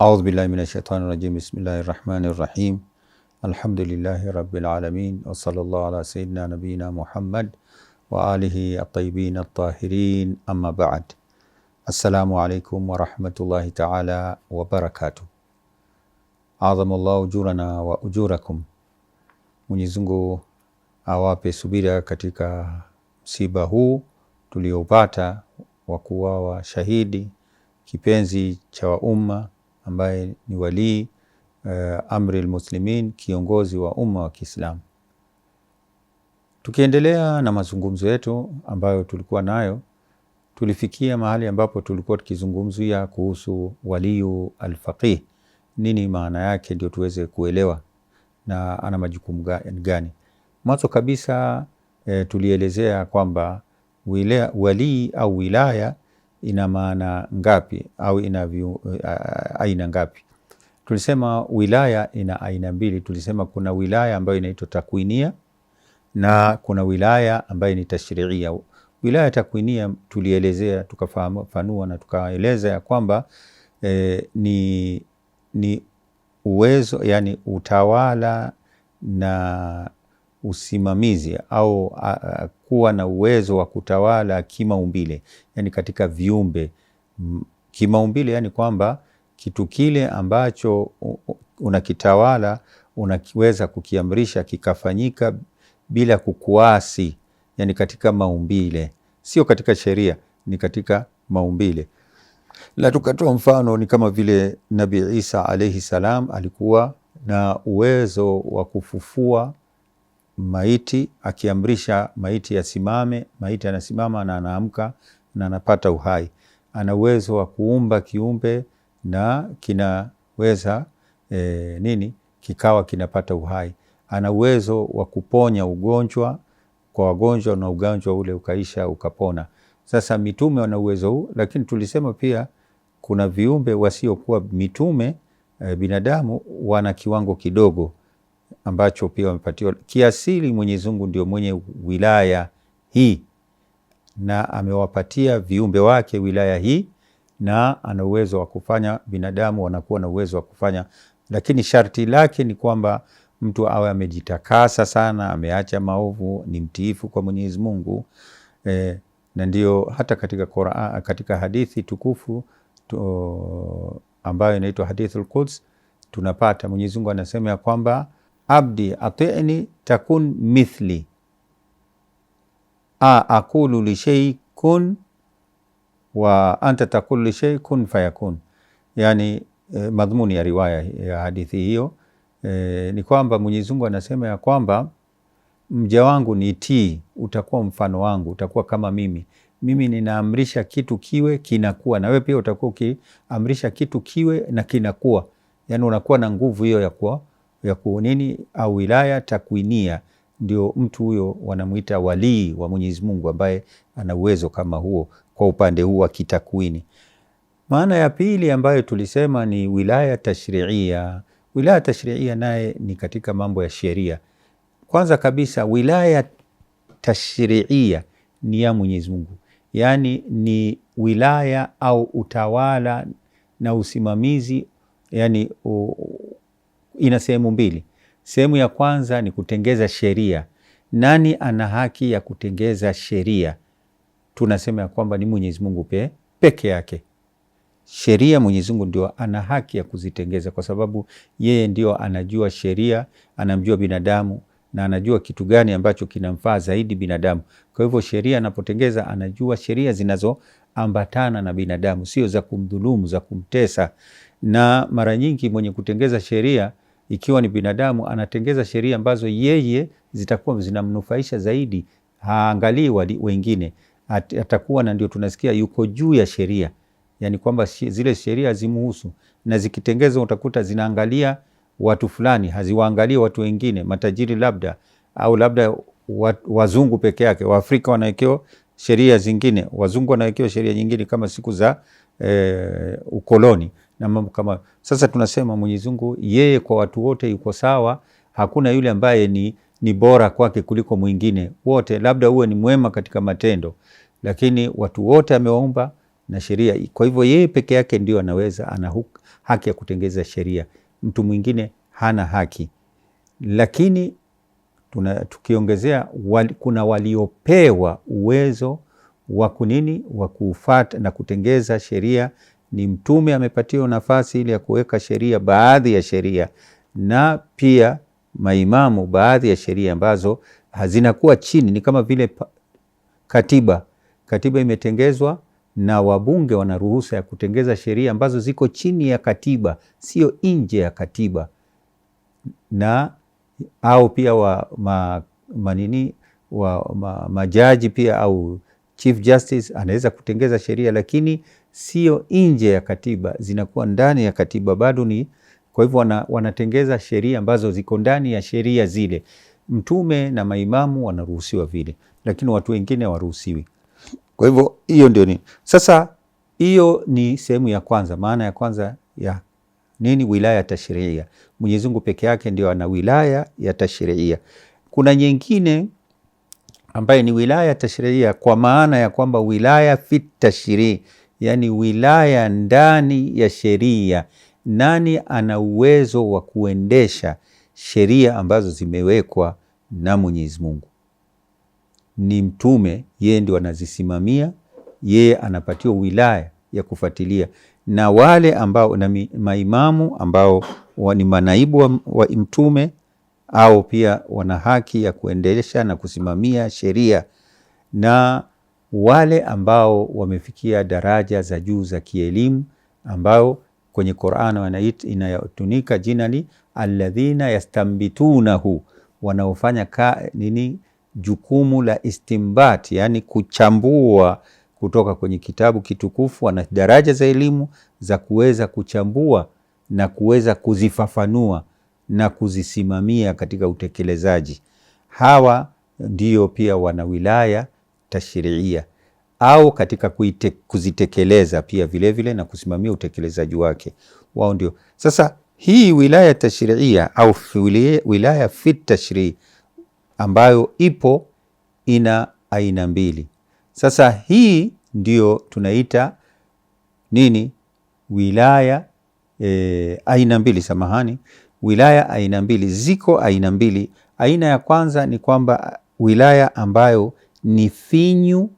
A'udhu billahi minashaitanir rajim. Bismillahir rahmanir rahim. Alhamdulillahi rabbil alamin wa sallallahu ala sayyidina nabiyina Muhammad wa alihi at-tayyibin at-tahirin, amma ba'd. Assalamu alaikum wa rahmatullahi ta'ala wa barakatuh. Adhamallahu ujurana wa ujurakum. Mwenyezi Mungu awape subira katika msiba huu tuliopata wa kuuawa shahidi kipenzi cha umma ambaye ni wali amri al-muslimin, kiongozi wa umma wa Kiislamu. Tukiendelea na mazungumzo yetu ambayo tulikuwa nayo, tulifikia mahali ambapo tulikuwa tukizungumzia kuhusu waliyu al-faqih. Nini maana yake, ndio tuweze kuelewa na ana majukumu gani. Mwanzo kabisa tulielezea kwamba wali au wilaya ina maana ngapi au ina aina ngapi. Tulisema wilaya ina aina mbili. Tulisema kuna wilaya ambayo inaitwa takwinia na kuna wilaya ambayo ni tashri'ia. Wilaya takwinia tulielezea, tukafafanua na tukaeleza ya kwamba ni uwezo, yani utawala na usimamizi au kuwa na uwezo wa kutawala kimaumbile, yani katika viumbe kimaumbile, yani kwamba kitu kile ambacho unakitawala unakiweza kukiamrisha kikafanyika bila kukuasi, yani katika maumbile, sio katika sheria, ni katika maumbile. La, tukatoa mfano ni kama vile Nabii Isa alayhi salam alikuwa na uwezo wa kufufua maiti, akiamrisha maiti yasimame, maiti anasimama na anaamka na anapata uhai. Ana uwezo wa kuumba kiumbe na kinaweza kikawa kinapata uhai. Ana uwezo wa kuponya ugonjwa kwa wagonjwa na ugonjwa ule ukaisha ukapona. Sasa mitume wana uwezo huu, lakini tulisema pia kuna viumbe wasiokuwa mitume, binadamu wana kiwango kidogo ambacho pia wamepatiwa kiasili. Mwenyezi Mungu ndio mwenye wilaya hii na amewapatia viumbe wake wilaya hii, na ana uwezo wa kufanya, binadamu wanakuwa na uwezo wa kufanya, lakini sharti lake ni kwamba mtu awe amejitakasa sana, ameacha maovu, ni mtiifu kwa Mwenyezi Mungu. Na ndio hata katika Qur'an, katika hadithi tukufu ambayo inaitwa Hadithul Quds, tunapata Mwenyezi Mungu anasema ya kwamba abdi ati'ni takun mithli aqulu li shay kun wa anta taqulu li shay kun fayakun. Yani madhumuni ya riwaya ya hadithi hiyo ni kwamba Mwenyezi Mungu anasema ya kwamba mja wangu nitii, utakuwa mfano wangu, utakuwa kama mimi. Mimi ninaamrisha kitu kiwe, kinakuwa, na wewe pia utakuwa ukiamrisha kitu kiwe na kinakuwa. Yani unakuwa na nguvu hiyo ya kunini, au wilaya takwinia. Ndio mtu huyo wanamuita walii wa Mwenyezi Mungu ambaye ana uwezo kama huo kwa upande huu wa kitakwini. Maana ya pili ambayo tulisema ni wilaya tashri'ia. Wilaya tashri'ia naye ni katika mambo ya sheria. Kwanza kabisa wilaya tashri'ia ni ya Mwenyezi Mungu, yani ni wilaya au utawala na usimamizi, yani ina sehemu mbili. Sehemu ya kwanza ni kutengeza sheria. Nani ana haki ya kutengeza sheria? Tunasema ya kwamba ni Mwenyezi Mungu peke yake. Sheria Mwenyezi Mungu ndio ana haki ya kuzitengeza, kwa sababu yeye ndio anajua sheria, anamjua binadamu na anajua kitu gani ambacho kinamfaa zaidi binadamu. Kwa hivyo sheria anapotengeza, anajua sheria zinazoambatana na binadamu, sio za kumdhulumu, za kumtesa. Na mara nyingi mwenye kutengeza sheria, ikiwa ni binadamu, anatengeza sheria ambazo yeye zitakuwa zinamnufaisha zaidi, haangalii wengine. Atakuwa, na ndio tunasikia yuko juu ya sheria, yani kwamba zile sheria zimuhusu, na zikitengezwa utakuta zinaangalia watu fulani, haziwaangalia watu wengine, matajiri labda, au labda wazungu peke yake. Waafrika wanawekewa sheria zingine, wazungu wanawekewa sheria nyingine, kama siku za ukoloni na mambo kama. Sasa tunasema Mwenyezi Mungu yeye kwa watu wote yuko sawa, hakuna yule ambaye ni bora kwake kuliko mwingine. Wote labda uwe ni mwema katika matendo, lakini watu wote amewaumba na sheria. Kwa hivyo yeye peke yake ndio anaweza, ana haki ya kutengeza sheria, mtu mwingine hana haki. Lakini tukiongezea kuna waliopewa uwezo wa kunini wa kufuata na kutengeza sheria. Ni Mtume amepatiwa nafasi ile ya kuweka sheria, baadhi ya sheria, na pia maimamu baadhi ya sheria ambazo hazinakuwa chini. Ni kama vile katiba imetengezwa na wabunge wana ruhusa ya kutengeza sheria ambazo ziko chini ya katiba, sio nje ya katiba. Na au pia majaji pia au Chief Justice anaweza kutengeza sheria, lakini sio nje ya katiba, zinakuwa ndani ya katiba bado ni. Kwa hivyo wanatengeza sheria ambazo ziko ndani ya sheria zile. Mtume na maimamu wanaruhusiwa vile, lakini watu wengine hawaruhusiwi. Kwa hivyo hiyo ndio ni. Sasa hiyo ni sehemu ya kwanza, maana ya kwanza ya nini? Wilaya tashriia. Mwenyezi Mungu peke yake ndio ana wilaya ya tashriia. Kuna nyingine ambaye ni wilaya tashriia kwa maana ya kwamba wilaya fit tashrii, yani wilaya ndani ya sheria. Nani ana uwezo wa kuendesha sheria ambazo zimewekwa na Mwenyezi Mungu? Ni Mtume, yeye ndio anazisimamia, yeye anapatiwa wilaya ya kufuatilia. Na wale ambao na maimamu ambao ni manaibu wa Mtume au pia wana haki ya kuendelesha na kusimamia sheria, na wale ambao wamefikia daraja za juu za kielimu ambao kwenye Qur'an inayotunika jina ni alladhina yastambitunahu, wanaofanya jukumu la istimbat, yani kuchambua kutoka kwenye kitabu kitukufu. Wana daraja za elimu za kuweza kuchambua na kuweza kuzifafanua na kuzisimamia katika utekelezaji. Hawa ndio pia wana wilaya tashriia, au katika kuzitekeleza pia vile na kusimamia utekelezaji wake. Wao ndio. Sasa hii wilaya tashriia au wilaya fit tashrii ambayo ipo ina aina mbili. Sasa hii ndio tunaita nini? Wilaya aina mbili, samahani. Wilaya aina mbili, ziko aina mbili. Aina ya kwanza ni kwamba wilaya ambayo ni finyu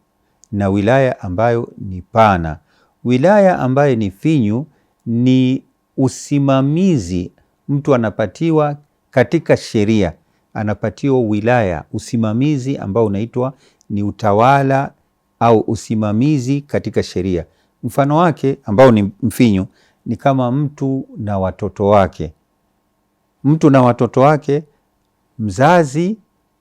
na wilaya ambayo ni pana. Wilaya ambayo ni finyu ni usimamizi, mtu anapatiwa katika sheria, anapatiwa wilaya, usimamizi ambao unaitwa ni utawala au usimamizi katika sheria. Mfano wake ambao ni mfinyu ni kama mtu na watoto wake. Mtu na watoto wake, mzazi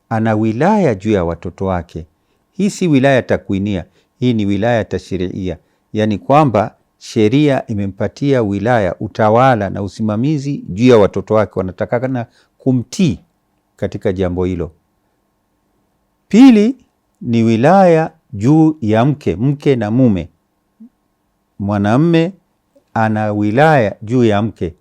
ana wilaya juu ya watoto wake. Hii si wilaya takwinia, hii ni wilaya tashriia, yani kwamba sheria imempatia wilaya, utawala na usimamizi juu ya watoto wake, wanatakana kumtii katika jambo hilo. Pili ni wilaya juu ya mke na mume. Mwanamme ana wilaya juu ya mke.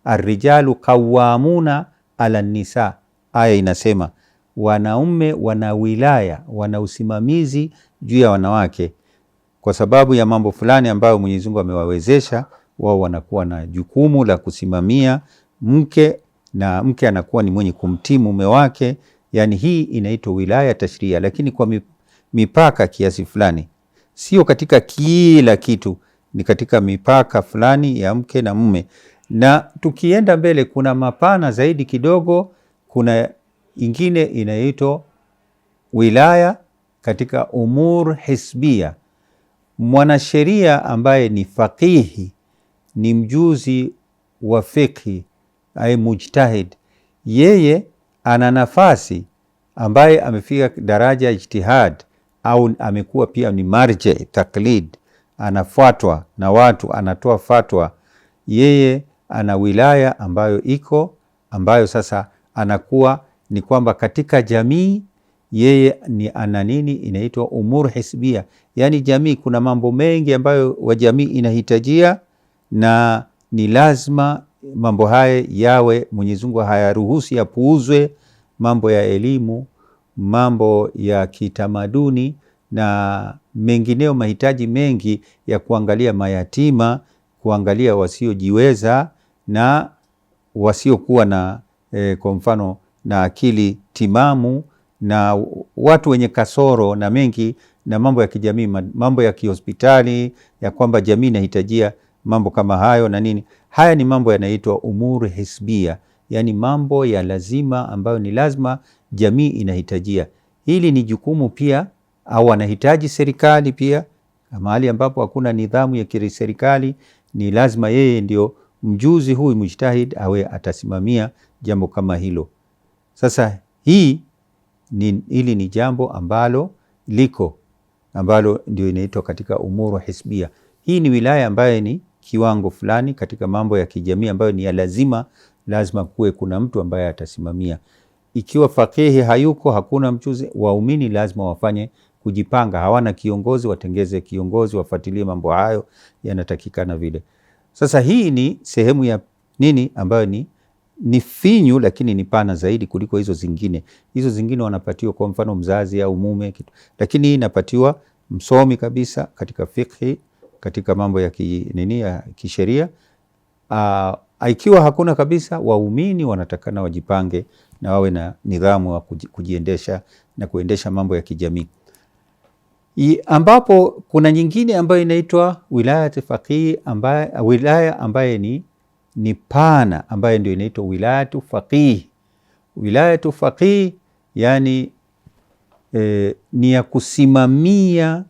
Arrijalu qawwamuna ala nisa, aya inasema wanaume wana wilaya, wana usimamizi juu ya wanawake kwa sababu ya mambo fulani ambayo Mwenyezi Mungu amewawezesha wao, wanakuwa na jukumu la kusimamia mke, na mke anakuwa ni mwenye kumtii mume wake. Yani hii inaitwa wilaya tashria, lakini kwa mipaka kiasi fulani, sio katika kila kitu, ni katika mipaka fulani ya mke na mume. Na tukienda mbele kuna mapana zaidi kidogo, kuna ingine inaitwa wilaya katika umur hisbia. Mwanasheria ambaye ni faqihi, ni mjuzi wa fiqhi, ay mujtahid, yeye ana nafasi ambaye amefika daraja ya ijtihad au amekuwa pia ni marji taklid, anafuatwa na watu, anatoa fatwa. Yeye ana wilaya ambayo ambayo sasa anakuwa ni kwamba katika jamii yeye ni ana nini inaitwa umur hisbia, yani jamii kuna mambo mengi ambayo wa jamii inahitajia na ni lazima mambo haya yawe, Mwenyezi Mungu hayaruhusi yapuuzwe. Mambo ya elimu, mambo ya kitamaduni na mengineo, mahitaji mengi ya kuangalia mayatima, kuangalia wasiojiweza na wasiokuwa na kwa mfano na akili timamu na watu wenye kasoro na mengi, na mambo ya kijamii, mambo ya kihospitali, ya kwamba jamii inahitajia mambo kama hayo na nini. Haya ni mambo yanaitwa umuru hisbia, yani mambo ya lazima ambayo ni lazima jamii inahitajia. Hili ni jukumu pia, au anahitaji serikali pia. Mahali ambapo hakuna nidhamu ya kiserikali, ni lazima yeye ndio mjuzi huyu mujtahid awe atasimamia jambo kama hilo. Sasa hili ni jambo ambalo liko, ambalo ndio inaitwa katika umuru hisbia. Hii ni wilaya ambayo ni kiwango fulani katika mambo ya kijamii ambayo ni ya lazima kuwe kuna mtu ambaye atasimamia. Ikiwa fakihi hayuko, hakuna mchuzi, waumini lazima wafanye kujipanga, hawana kiongozi, watengeze kiongozi, wafuatilie mambo hayo yanatakikana vile. Sasa hii ni sehemu ya nini ambayo ni finyu, lakini ni pana zaidi kuliko hizo zingine. Hizo zingine wanapatiwa kwa mfano mzazi au mume kitu, lakini hii inapatiwa msomi kabisa katika fikhi, katika mambo ya ya kisheria. Ikiwa hakuna kabisa, waumini wanatakana wajipange na wawe na nidhamu wa kujiendesha na kuendesha mambo ya kijamii. Ambapo kuna nyingine ambayo inaitwa wilayat faqih, wilaya ambaye ni pana, ambaye ndio inaitwa wilayatu faqih. Wilayatu faqih yani ni ya kusimamia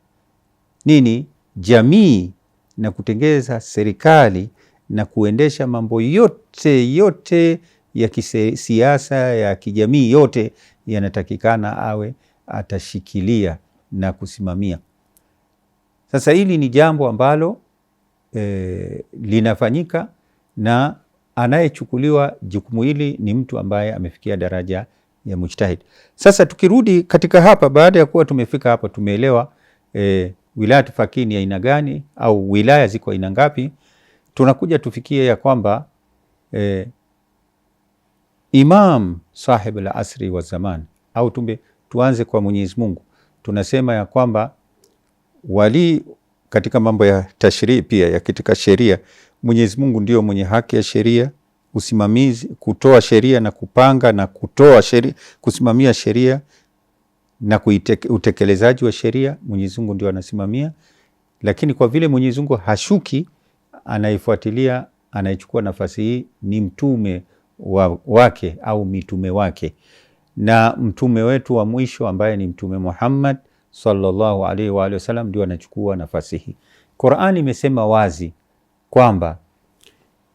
jamii na kutengeza serikali na kuendesha mambo yote ya kisiasa, ya kijamii, yote yanatakikana awe atashikilia na kusimamia. Sasa hili ni jambo ambalo linafanyika, na anayechukuliwa jukumu hili ni mtu ambaye amefikia daraja ya mujtahid. Sasa tukirudi katika hapa, baada ya kuwa tumefika hapa, tumeelewa wilayat faqih ni aina gani au wilaya ziko aina ngapi, tunakuja tufikie ya kwamba Imam sahib al-asri wa zaman, au tuanze kwa Mwenyezi Mungu. Tunasema ya kwamba wali katika mambo ya tashrii pia ya katika sheria, Mwenyezi Mungu ndio mwenye haki ya sheria, usimamizi, kutoa sheria na kupanga na kutoa sheria, kusimamia sheria na utekelezaji wa sheria. Mwenyezi Mungu ndio anasimamia, lakini kwa vile Mwenyezi Mungu hashuki, anaifuatilia, anaichukua nafasi hii ni mtume wake au mitume wake, na mtume wetu wa mwisho ambaye ni Mtume Muhammad sallallahu alaihi wa alihi wasallam ndio anachukua nafasi hii. Qur'ani imesema wazi kwamba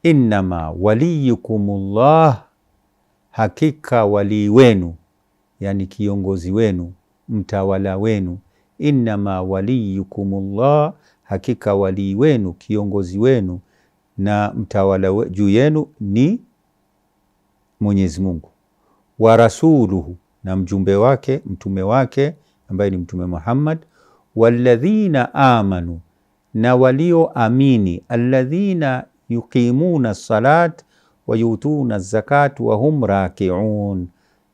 innama waliyukumullah, hakika wali wenu, yani kiongozi wenu, mtawala wenu. Innama waliyukumullah, hakika wali wenu, kiongozi wenu na mtawala juu yenu ni Mwenyezi Mungu. Wa rasuluhu, na mjumbe wake, mtume wake ambaye ni Mtume Muhammad. Walladhina amanu, na walio amini. Alladhina yuqimuna salat wa yutuna zakat wa hum rakiun,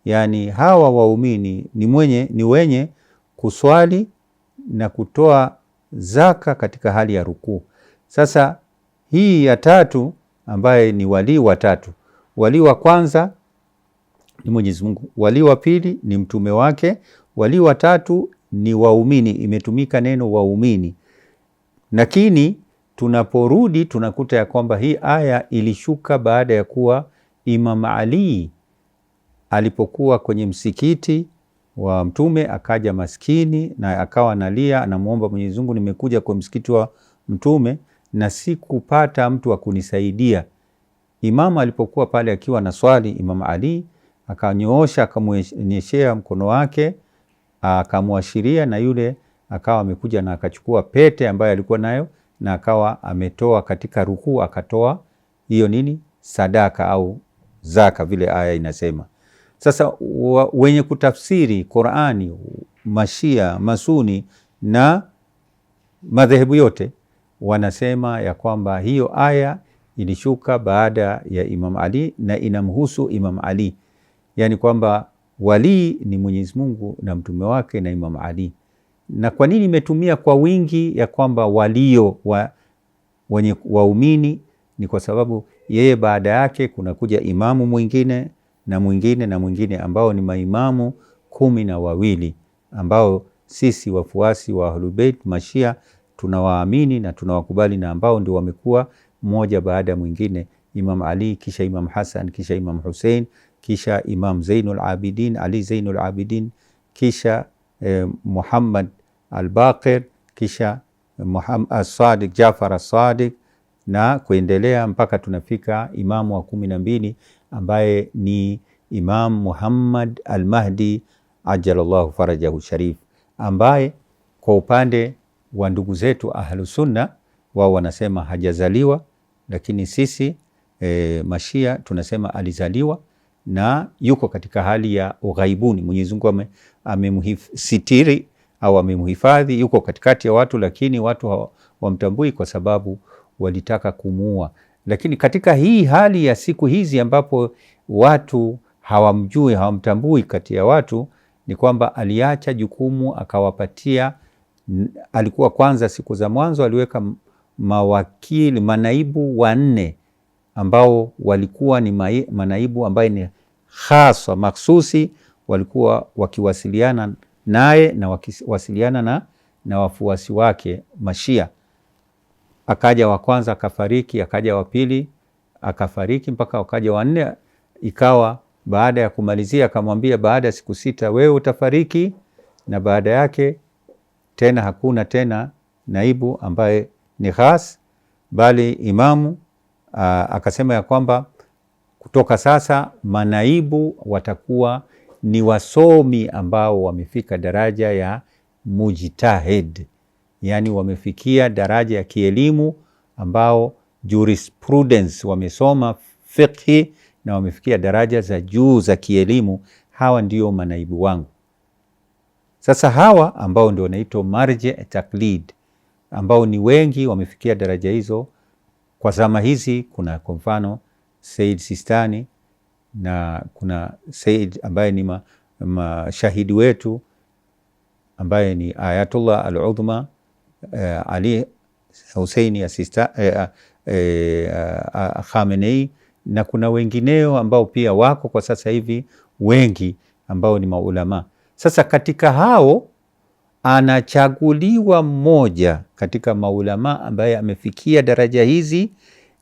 yani hawa waumini ni wenye kuswali na kutoa zaka katika hali ya rukuu. Sasa hii ya tatu ambaye ni wali wa tatu, wali wa kwanza ni Mwenyezi Mungu, wali wa pili ni mtume wake, wali wa tatu ni waumini. Imetumika neno waumini, lakini tunaporudi tunakuta ya kwamba hii aya ilishuka baada ya kuwa Imam Ali alipokuwa kwenye msikiti wa mtume, akaja maskini na akawa analia, anamuomba Mwenyezi Mungu, nimekuja kwa msikiti wa mtume na sikupata mtu wa kunisaidia. Imam alipokuwa pale akiwa na swali, Imam Ali akanyoosha, akamwonyeshea mkono wake, akamwashiria, na yule akawa amekuja na akachukua pete ambayo alikuwa nayo na akawa ametoa katika rukuu, akatoa hiyo sadaka au zaka, vile aya inasema. Sasa wenye kutafsiri Qur'ani, Mashia, Masuni na madhehebu yote wanasema ya kwamba hiyo aya ilishuka baada ya Imam Ali na inamhusu Imam Ali, yani kwamba wali ni Mwenyezi Mungu na mtume wake na Imam Ali. Na kwa nini imetumia kwa wingi ya kwamba walio wenye waumini? Ni kwa sababu yeye baada yake kuna kuja imamu mwingine na mwingine na mwingine, ambao ni maimamu 12 ambao sisi wafuasi wa Ahlul Bait Mashia tunawaamini na tunawakubali, na ambao ndio wamekuwa mmoja baada ya mwingine, Imam Ali, kisha Imam Hassan, kisha Imam Hussein, kisha Imam Zainul Abidin, Ali Zainul Abidin, kisha Muhammad al-Baqir, kisha Muhammad as-Sadiq, Jafar as-Sadiq, na kuendelea mpaka tunafika imamu wa 12 ambaye ni Imam Muhammad al-Mahdi ajalallahu farajahu sharif, ambaye kwa upande wa ndugu zetu Ahlus Sunna wao wanasema hajazaliwa, lakini sisi Mashia tunasema alizaliwa na yuko katika hali ya ughaibuni. Mwenyezi Mungu amemsitiri au amemhifadhi, yuko katikati ya watu, lakini watu hawamtambui kwa sababu walitaka kumuua. Lakini katika hii hali ya siku hizi ambapo watu hawamjui, hawamtambui kati ya watu, ni kwamba aliacha jukumu akawapatia. Alikuwa kwanza, siku za mwanzo aliweka mawakili, manaibu 4 ambao walikuwa ni manaibu ambaye ni khaswa maksusi, walikuwa wakiwasiliana naye na wakiwasiliana na wafuasi wake Mashia. Akaja wa kwanza akafariki, akaja wa pili akafariki, mpaka akaja wa 4. Ikawa baada ya kumalizia akamwambia, baada ya siku 6 wewe utafariki, na baada yake tena hakuna tena naibu ambaye ni khas, bali imamu akasema ya kwamba kutoka sasa manaibu watakuwa ni wasomi ambao wamefika daraja ya mujtahid, yani wamefikia daraja ya kielimu, ambao jurisprudence, wamesoma fiqhi na wamefikia daraja za juu za kielimu. Hawa ndio manaibu wangu. Sasa hawa ambao ndio wanaitwa marji taklid, ambao ni wengi wamefikia daraja hizo kwa zama hizi. Kuna kwa mfano Said Sistani, na kuna Said ambaye ni mashahidi wetu ambaye ni Ayatullah al-Udhma Ali Husseini Khamenei, na kuna wengineo ambao pia wako kwa sasa hivi wengi ambao ni maulama. Sasa katika hao anachaguliwa mmoja katika maulama ambaye amefikia daraja hizi,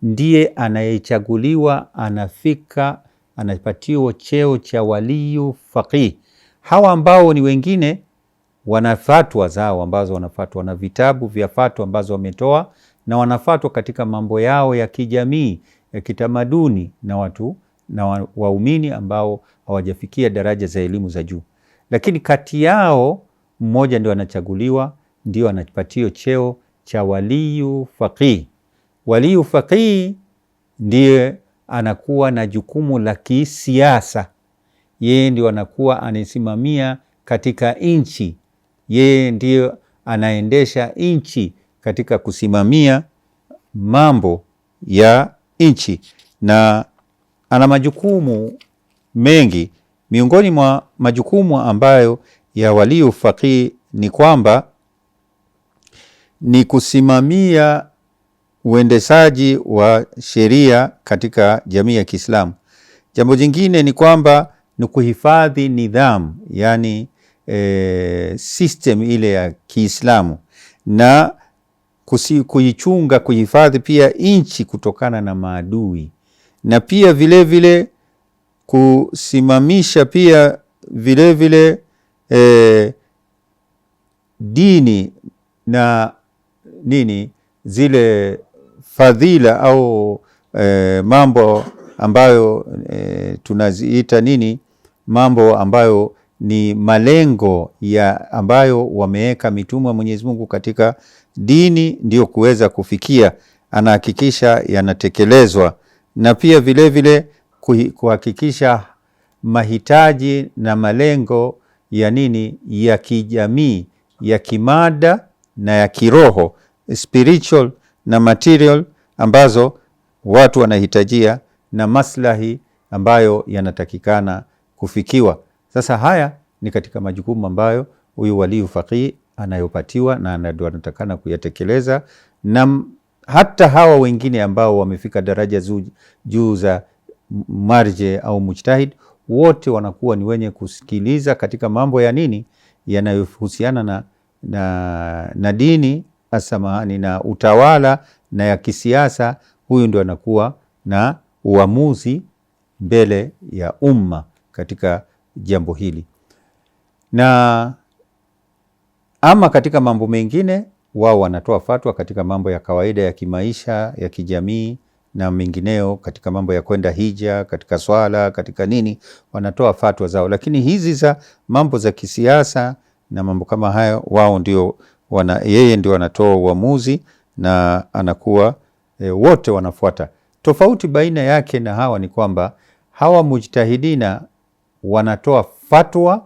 ndiye anayechaguliwa, anafika, anapatiwa cheo cha waliyu faqih. Hawa ambao ni wengine wana fatwa zao ambazo wanafatwa na vitabu vya fatwa ambazo wametoa, na wanafatwa katika mambo yao ya kijamii, ya kitamaduni, na watu na waumini ambao hawajafikia daraja za elimu za juu. Lakini kati yao mmoja ndio anachaguliwa, ndio anapatiwa cheo cha waliyu faqih. Waliyu faqih ndiye anakuwa na jukumu la kisiasa. Yeye ndio anakuwa anasimamia katika nchi, yeye ndio anaendesha nchi katika kusimamia mambo ya nchi, na ana majukumu mengi. Miongoni mwa majukumu ambayo ya waliyu faqih ni kwamba ni kusimamia uendeshaji wa sheria katika jamii ya Kiislamu. Jambo jingine ni kwamba ni kuhifadhi nidhamu, yani system ile ya Kiislamu, na kuichunga, kuhifadhi pia nchi kutokana na maadui, na pia vile vile kusimamisha pia vile vile dini na zile fadhila au mambo ambayo tunaziita mambo ambayo ni malengo ya ambayo wameweka mitume wa Mwenyezi Mungu katika dini, ndio kuweza kufikia, anahakikisha yanatekelezwa, na pia vile vile kuhakikisha mahitaji na malengo ya ya kijamii, ya kimada na ya kiroho, spiritual na material, ambazo watu wanahitajia, na maslahi ambayo yanatakikana kufikiwa. Sasa haya ni katika majukumu ambayo huyu waliyu faqih anayopatiwa na ndio anatakana kuyatekeleza, na hata hawa wengine ambao wamefika daraja juu za marje au mujtahid, wote wanakuwa ni wenye kusikiliza katika mambo ya nini yanayohusiana na dini asamahani na utawala na ya kisiasa. Huyu ndio anakuwa na uamuzi mbele ya umma katika jambo hili. Na ama katika mambo mengine wao wanatoa fatwa katika mambo ya kawaida ya kimaisha ya kijamii na mengineo, katika mambo ya kwenda hija, katika swala, katika nini, wanatoa fatwa zao. Lakini hizi za mambo za kisiasa na mambo kama hayo, wao ndio yeye ndio anatoa uamuzi na anakuwa wote wanafuata. Tofauti baina yake na hawa ni kwamba hawa mujtahidina wanatoa fatwa,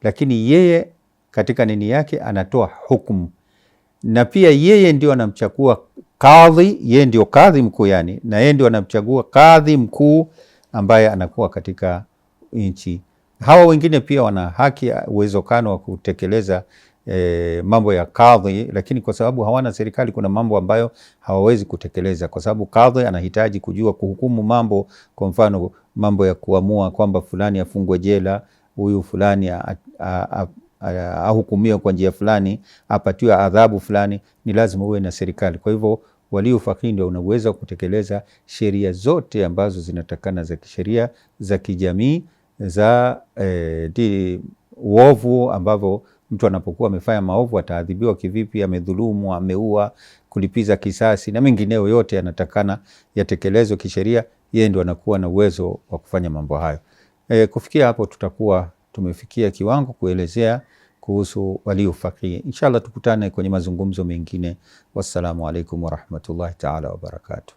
lakini yeye katika nini yake anatoa hukumu, na pia yeye ndio anamchagua kadhi, yeye ndio kadhi mkuu yani, na yeye ndio anamchagua kadhi mkuu ambaye anakuwa katika nchi. Hawa wengine pia wana haki, uwezekano wa kutekeleza mambo ya kadhi, lakini kwa sababu hawana serikali, kuna mambo ambayo hawawezi kutekeleza, kwa sababu kadhi anahitaji kujua kuhukumu mambo. Kwa mfano mambo ya kuamua kwamba fulani afungwe jela, huyu fulani ahukumiwe kwa njia fulani, apatiwe adhabu fulani, ni lazima uwe na serikali. Kwa hivyo waliu faqih ndio unaweza kutekeleza sheria zote ambazo zinatakana za kisheria za kijamii za uovu, ambavyo mtu anapokuwa amefanya maovu ataadhibiwa kivipi, amedhulumu, ameua, kulipiza kisasi na mengineo yote yanatakana yatekelezwe kisheria. Yeye ndio anakuwa na uwezo wa kufanya mambo hayo. Kufikia hapo tutakuwa tumefikia kiwango kuelezea kuhusu waliu faqih. Inshallah tukutane kwenye mazungumzo mengine. Wassalamu alaikum warahmatullahi taala wabarakatuh.